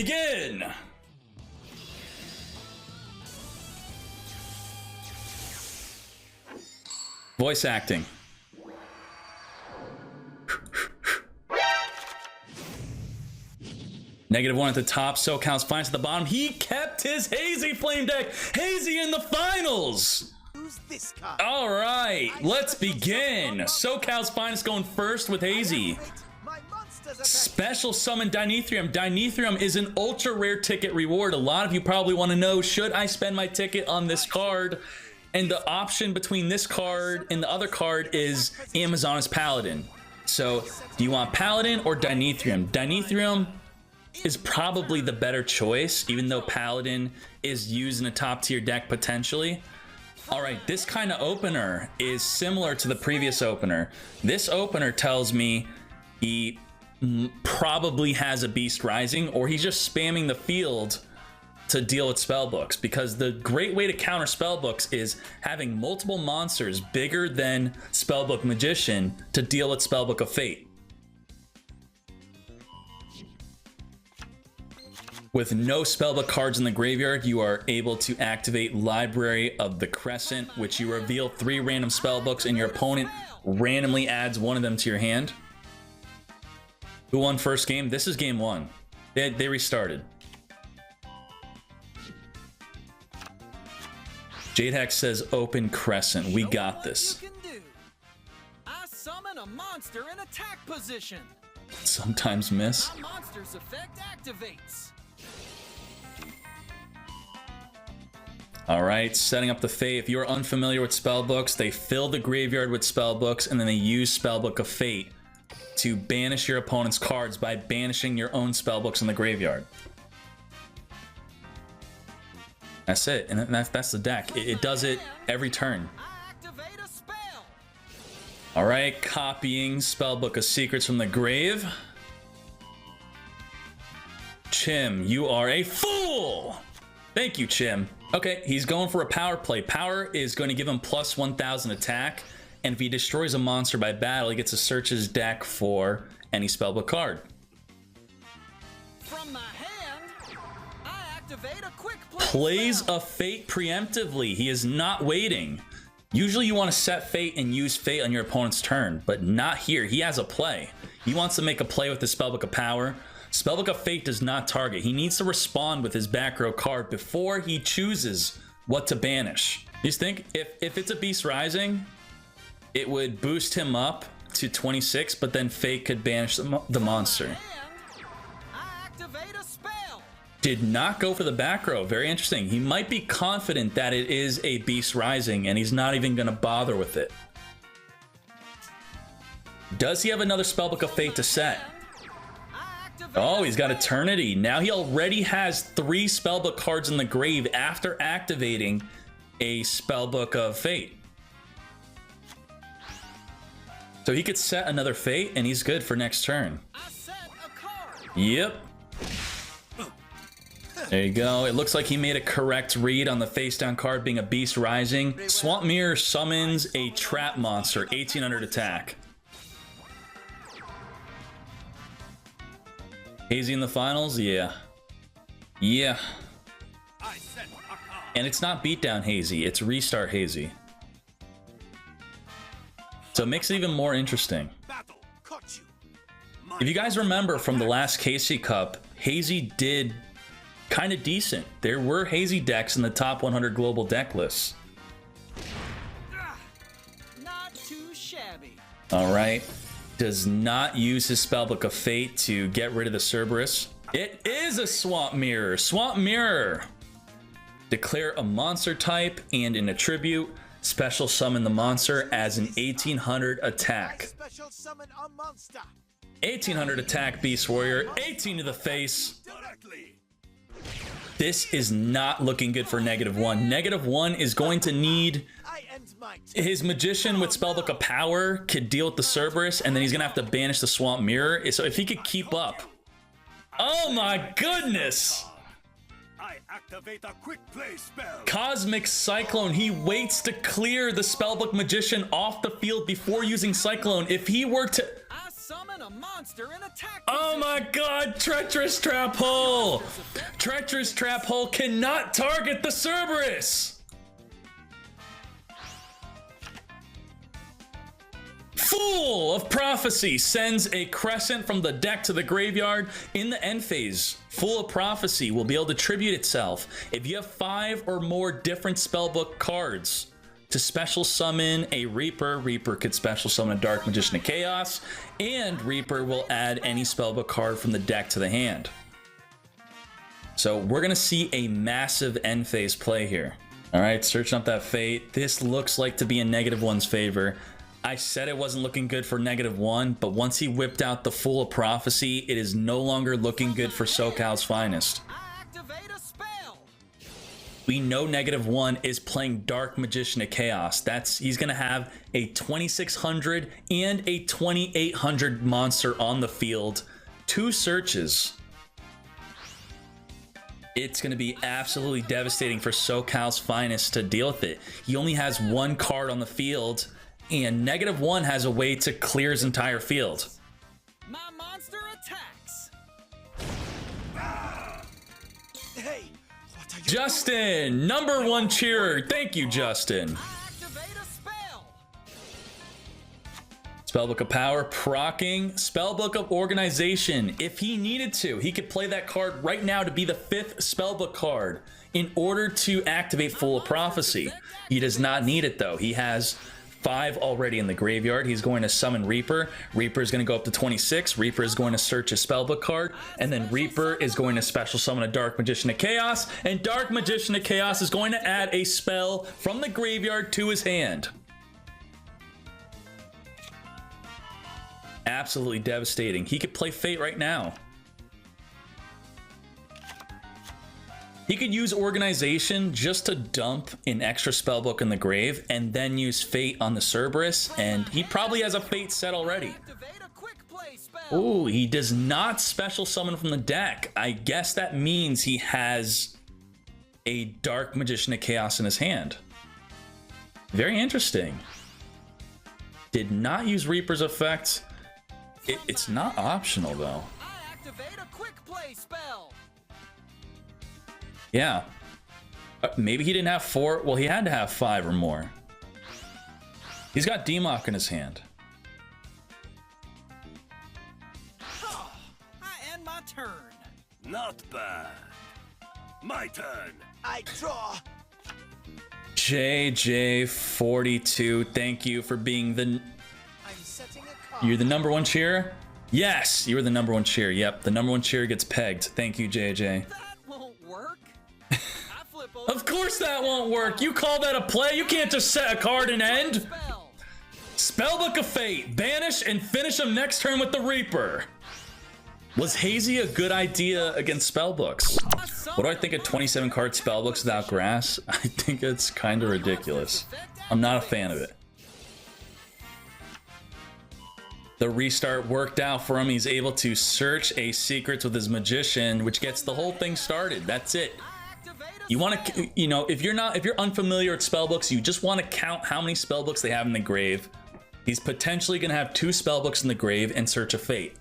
Begin! Voice acting. -1 at the top, SoCal's finest at the bottom. He kept his Hazy Flame deck. Hazy in the finals. All right, let's begin. SoCal's finest going first with Hazy. Special summon Dinethrium. Dinethrium is an ultra rare ticket reward. A lot of you probably want to know, should I spend my ticket on this card? And the option between this card and the other card is Amazoness Paladin. So do you want Paladin or Dinethrium? Dinethrium is probably the better choice, even though Paladin is used in a top tier deck potentially. All right, this kind of opener is similar to the previous opener. This opener tells me he probably has a Beast Rising, or he's just spamming the field to deal with spellbooks, because the great way to counter spellbooks is having multiple monsters bigger than Spellbook Magician to deal with Spellbook of Fate. With no spellbook cards in the graveyard, you are able to activate Library of the Crescent, which you reveal 3 random spellbooks and your opponent randomly adds one of them to your hand. Who won first game? This is game 1. They restarted. Jade Hex says open Crescent. We got this. I summon a monster in attack position. Sometimes miss. My monster's effect activates. All right, setting up the Fate. If you're unfamiliar with spellbooks, they fill the graveyard with spellbooks, and then they use Spellbook of Fate to banish your opponent's cards by banishing your own spellbooks in the graveyard. That's it, and that's the deck. It does it every turn. All right, copying Spellbook of Secrets from the grave. Chim, you are a fool! Thank you, Chim. Okay, he's going for a power play. Power is going to give him plus 1,000 attack, and if he destroys a monster by battle, he gets to search his deck for any spellbook card. From my hand, I activate a quick Plays a Fate preemptively. He is not waiting. Usually you want to set Fate and use Fate on your opponent's turn, but not here. He has a play. He wants to make a play with the Spellbook of Power. Spellbook of Fate does not target. He needs to respond with his back row card before he chooses what to banish. You just think if it's a Beast Rising, it would boost him up to 26, but then Fate could banish the monster. Did not go for the back row. Very interesting. He might be confident that it is a Beast Rising, and he's not even going to bother with it. Does he have another Spellbook of Fate to set? Oh, he's got Eternity. Now he already has 3 Spellbook cards in the grave after activating a Spellbook of Fate. So he could set another Fate, and he's good for next turn. Yep. There you go. It looks like he made a correct read on the face down card being a Beast Rising. Swamp Mirror summons a trap monster, 1800 attack. Hazy in the finals? Yeah. Yeah. And it's not beatdown Hazy, it's restart Hazy. So it makes it even more interesting. If you guys remember from the last KC Cup, Hazy did kind of decent. There were Hazy decks in the top 100 global deck lists. Not too shabby. All right. Does not use his Spellbook of Fate to get rid of the Cerberus. It is a Swamp Mirror. Swamp Mirror. Declare a monster type and an attribute. Special summon the monster as an 1800 attack. 1800 attack, Beast Warrior. 18 to the face. This is not looking good for -1. -1 is going to need his Magician with Spellbook of Power could deal with the Cerberus, and then he's gonna have to banish the Swamp Mirror. So if he could keep up. Oh my goodness! I activate a quick play spell. Cosmic Cyclone. He waits to clear the Spellbook Magician off the field before using Cyclone. If he were to... summon a monster in attack Oh position. my god, Treacherous Trap Hole! Treacherous Trap Hole cannot target the Cerberus! Fool of Prophecy sends a crescent from the deck to the graveyard in the end phase. Fool of Prophecy will be able to tribute itself if you have 5 or more different Spellbook cards to special summon a Reaper. Reaper could special summon a Dark Magician of Chaos, and Reaper will add any Spellbook card from the deck to the hand. So we're gonna see a massive end phase play here. All right, searching up that Fate. This looks like to be in -1's favor. I said it wasn't looking good for -1, but once he whipped out the Fool of Prophecy, it is no longer looking good for SoCal's finest. Activate a spell. We know -1 is playing Dark Magician of Chaos. He's gonna have a 2600 and a 2800 monster on the field. 2 searches. It's gonna be absolutely devastating for SoCal's finest to deal with it. He only has 1 card on the field, and -1 has a way to clear his entire field. My monster attacks. Hey, what are you Justin, #1 cheerer. Thank you, Justin. Activate a spell. Spellbook of Power, proccing. Spellbook of Organization. If he needed to, he could play that card right now to be the 5th Spellbook card in order to activate Fool of Prophecy. He does not need it though. He has 5 already in the graveyard. He's going to summon Reaper. Reaper is going to go up to 26. Reaper is going to search a Spellbook card, and then Reaper is going to special summon a Dark Magician of Chaos, and Dark Magician of Chaos is going to add a spell from the graveyard to his hand. Absolutely devastating. He could play Fate right now. He could use Organization just to dump an extra Spellbook in the grave and then use Fate on the Cerberus, and he probably has a Fate set already. Activate a quick play spell. Ooh, he does not special summon from the deck. I guess that means he has a Dark Magician of Chaos in his hand. Very interesting. Did not use Reaper's effect. It's not optional though. I activate a quick play spell. Yeah. Maybe he didn't have 4. Well, he had to have 5 or more. He's got Demok in his hand. I end my turn. Not bad. My turn. I draw. JJ42, thank you for being the... I'm setting a card. You're the #1 cheer? Yes, you were the #1 cheer. Yep, the #1 cheer gets pegged. Thank you, JJ. That won't work. I flip over. Of course that won't work. You call that a play? You can't just set a card and end. Spell. Spellbook of Fate. Banish and finish him next turn with the Reaper. Was Hazy a good idea against Spellbooks? What do I think of 27 card Spellbooks without grass? I think it's kind of ridiculous. I'm not a fan of it. The restart worked out for him. He's able to search a secrets with his Magician, which gets the whole thing started. That's it. You want to, you know, if you're unfamiliar with Spellbooks, you just want to count how many Spellbooks they have in the grave. He's potentially going to have 2 Spellbooks in the grave and search a Fate.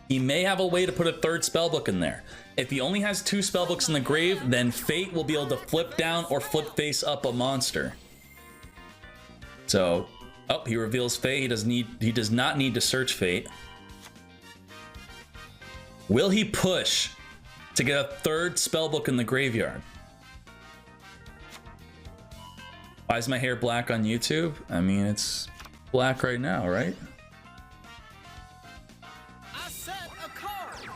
He may have a way to put a 3rd Spellbook in there. If he only has 2 Spellbooks in the grave, then Fate will be able to flip down or flip face up a monster. So, oh, he reveals Fate. He does not need to search Fate. Will he push to get a 3rd Spellbook in the graveyard? Why is my hair black on YouTube? I mean, it's black right now, right? I set a card.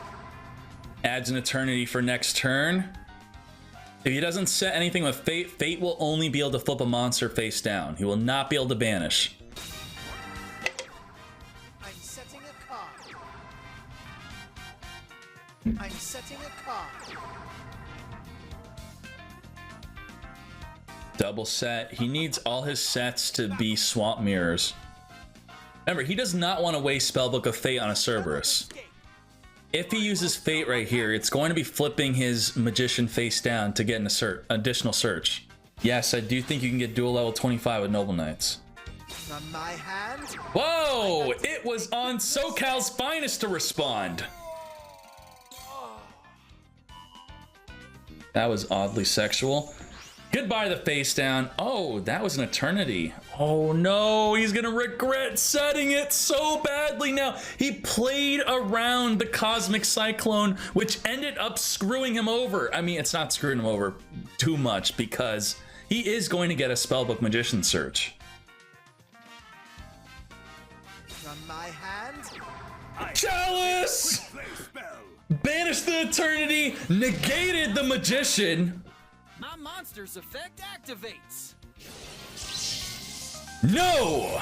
Adds an eternity for next turn. If he doesn't set anything with Fate, Fate will only be able to flip a monster face down. He will not be able to banish. I'm setting a card. I'm setting a card. Double set. He needs all his sets to be Swamp Mirrors. Remember, he does not want to waste Spellbook of Fate on a Cerberus. If he uses Fate right here, it's going to be flipping his Magician face down to get an additional search. Yes, I do think you can get dual level 25 with Noble Knights. From my hand, Whoa! It was on SoCal's Finest to respond. That was oddly sexual. Goodbye the face down. Oh, that was an eternity. Oh no, he's gonna regret setting it so badly now. He played around the Cosmic Cyclone, which ended up screwing him over. I mean, it's not screwing him over too much because he is going to get a Spellbook Magician Search. from my hand, Chalice! Quick play spell. Banished the Eternity, negated the Magician. My monster's effect activates. No!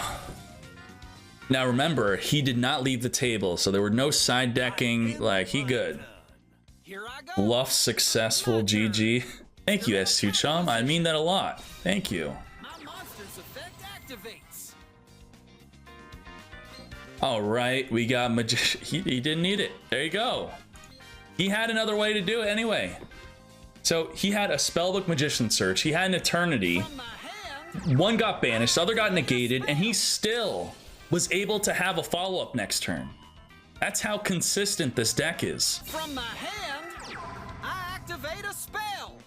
Now remember, he did not leave the table, so there were no side decking. Like, he good. Here I go. Bluff successful, GG. Thank you, S2 Chum. I mean that a lot. Thank you. My monster's effect activates. All right, we got Magician. He didn't need it. There you go. He had another way to do it anyway. So he had a Spellbook Magician Search. He had an Eternity. From my hand, One got banished, the other got negated, and he still was able to have a follow-up next turn. That's how consistent this deck is. from my hand, I activate a spell.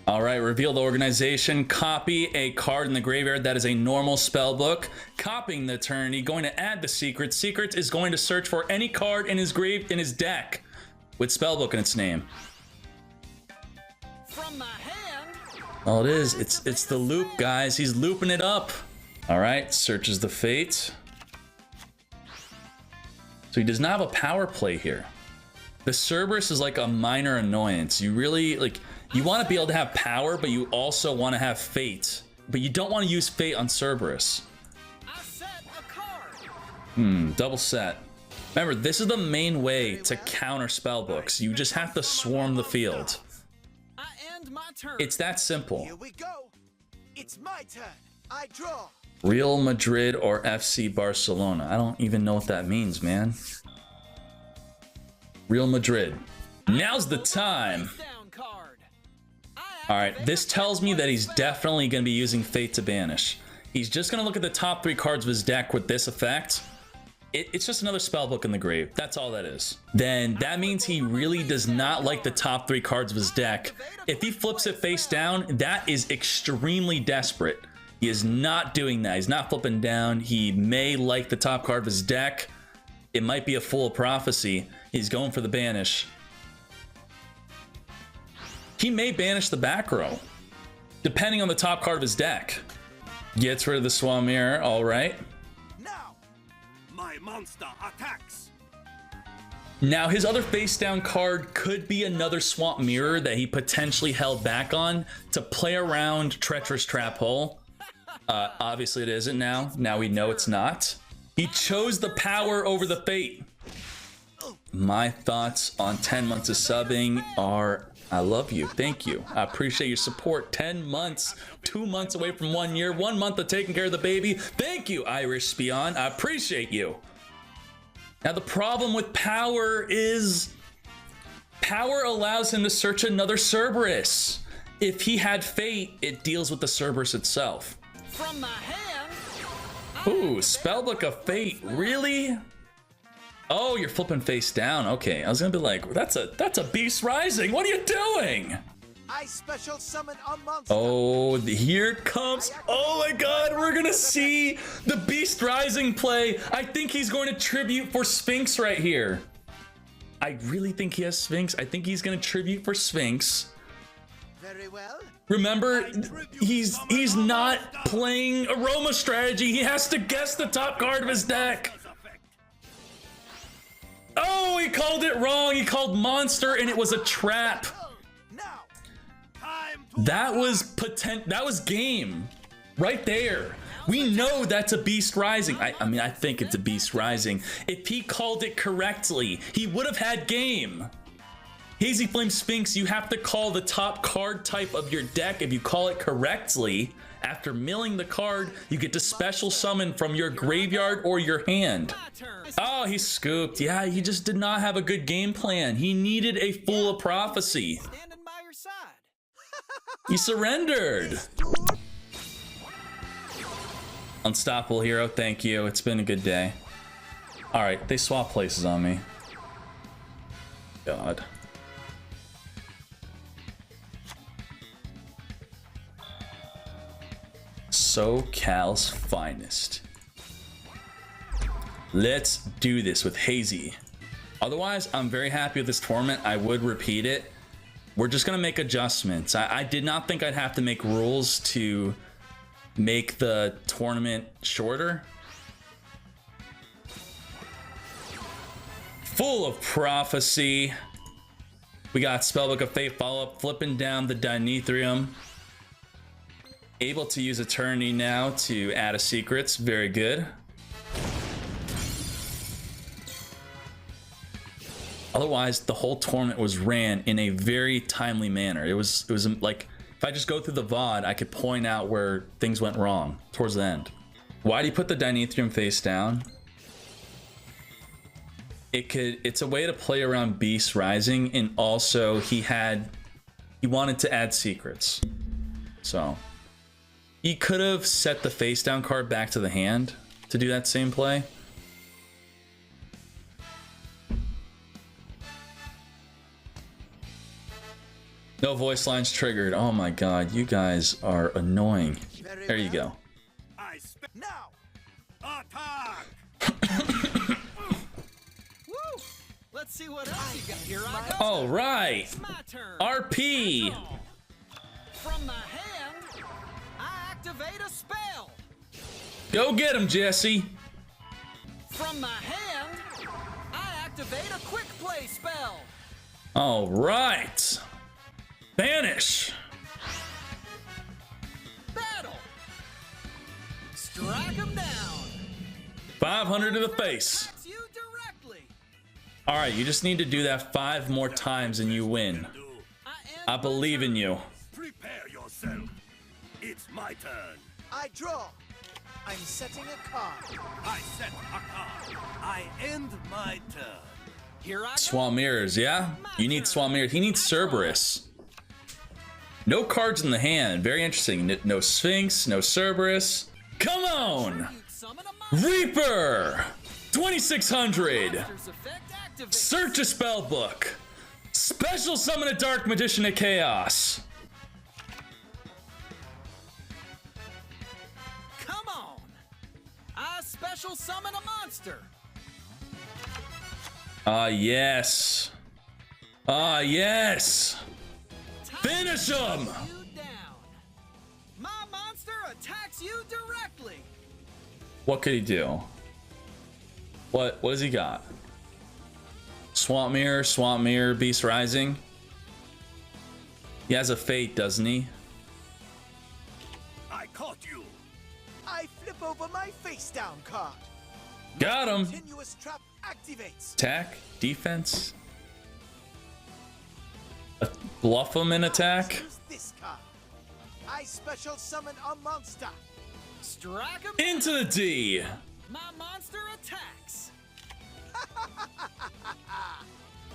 All right, reveal the organization. Copy a card in the graveyard that is a normal spell book. Copying the Eternity, going to add the Secret. Secret is going to search for any card in his deck with Spellbook in its name. From my hand, All it is, it's the loop, guys. He's looping it up. All right, searches the Fate. So he does not have a power play here. The Cerberus is like a minor annoyance. You really, like, you want to be able to have power, but you also want to have Fate. But you don't want to use Fate on Cerberus. I set a card. Double set. Remember, this is the main way to counter spellbooks. You just have to swarm the field. I end my turn. It's that simple. here we go. It's my turn. I draw. Real Madrid or FC Barcelona. I don't even know what that means, man. Real Madrid. Now's the time. Down card. All right, this tells me that he's definitely going to be using Fate to banish. He's just going to look at the top 3 cards of his deck with this effect. It's just another spellbook in the grave. That's all that is. Then that means he really does not like the top 3 cards of his deck. If he flips it face down, that is extremely desperate. He is not doing that. He's not flipping down. He may like the top card of his deck. It might be a Fool of Prophecy. He's going for the banish. He may banish the back row, depending on the top card of his deck. Gets rid of the Swamir, all right. Now, My monster attacks. Now, his other face down card could be another Swamp Mirror that he potentially held back on to play around Treacherous Trap Hole. Obviously, it isn't now. Now we know it's not. He chose the power over the Fate. My thoughts on 10 months of subbing are, I love you. Thank you. I appreciate your support. 10 months, 2 months away from 1 year, 1 month of taking care of the baby. Thank you, Irish Spion. I appreciate you. Now, the problem with power is power allows him to search another Cerberus. If he had Fate, it deals with the Cerberus itself. From my hand, Ooh, Spellbook of Fate, really? Oh, you're flipping face down. Okay, I was gonna be like, that's a Beast Rising. What are you doing? I special summon a monster. Oh, here it comes. Oh my God, we're gonna see the Beast Rising play. I think he's going to tribute for Sphinx right here. I really think he has Sphinx. I think he's gonna tribute for Sphinx. Very well. Remember, he's not playing Aroma strategy. He has to guess the top card of his deck. Oh, he called it wrong. He called Monster, and it was a trap. Now, Time to That was game right there. We know that's a Beast Rising. I mean, I think it's a Beast Rising. If he called it correctly, he would have had game. Hazy Flame Sphinx, you have to call the top card type of your deck. If you call it correctly, after milling the card, you get to special summon from your graveyard or your hand. my turn. Oh, he scooped. Yeah, he just did not have a good game plan. He needed a Fool of Prophecy. Standing by your side. He surrendered. Unstoppable hero, thank you. It's been a good day. All right, they swap places on me. God. SoCal's finest. Let's do this with Hazy. Otherwise, I'm very happy with this tournament. I would repeat it. We're just gonna make adjustments. I did not think I'd have to make rules to make the tournament shorter. Full of prophecy. We got Spellbook of Fate follow-up, flipping down the Dinethrium. Able to use Eternity now to add a secrets. Very good. Otherwise, the whole tournament was ran in a very timely manner. It was like, if I just go through the VOD, I could point out where things went wrong towards the end. Why do you put the Dinethrium face down? It's a way to play around Beast Rising, and also he wanted to add secrets. So he could have set the face down card back to the hand to do that same play. No voice lines triggered. Oh my god, you guys are annoying. There you go. Now, Attack! Woo! Let's see what else you got. Here I go. All right. It's my turn. RP. From my hand, I activate a spell. Go get him, Jesse. From my hand, I activate a quick play spell. All right. Banish. Battle. Strike him down. 500 to the face. Attacks you directly. All right, you just need to do that 5 more times and you win. I believe in you. Prepare yourself. It's my turn. I draw. I'm setting a card. I set a card. I end my turn. Here I go. Swamp Mirrors, yeah? You need Swamp Mirrors. He needs Cerberus. No cards in the hand. Very interesting. No Sphinx, no Cerberus. Come on! Summon a monster. Reaper! 2600. Monster's effect activates. Search a Spellbook. Special summon a Dark Magician of Chaos. Come on. I special summon a monster. Ah, yes. Ah, yes. Finish him! You down. My monster attacks you directly. What could he do? What has he got? Swamp Mirror, Beast Rising. He has a Fate, doesn't he? I caught you. I flip over my face down card. Got him. Continuous trap activates. Attack, defense. Bluff him in attack. Use this card. I special summon a monster. Strike him. Into the D. My monster attacks.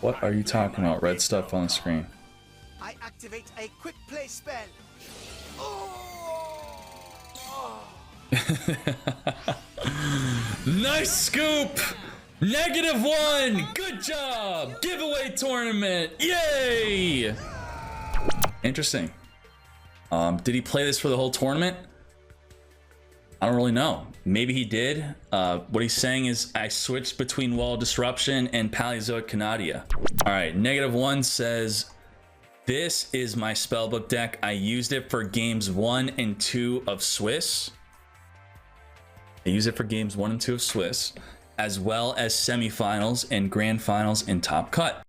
What are you talking about? Red stuff on the screen. I activate a quick play spell. Oh! Nice scoop. -1. Good job. Giveaway tournament. Yay. Interesting. Did he play this for the whole tournament? I don't really know. Maybe he did. What he's saying is I switched between Wall Disruption and Paleozoic Canadia. All right, -1 says, this is my Spellbook deck. I used it for games 1 and 2 of Swiss. I use it for games 1 and 2 of Swiss, as well as semifinals and grand finals in Top Cut.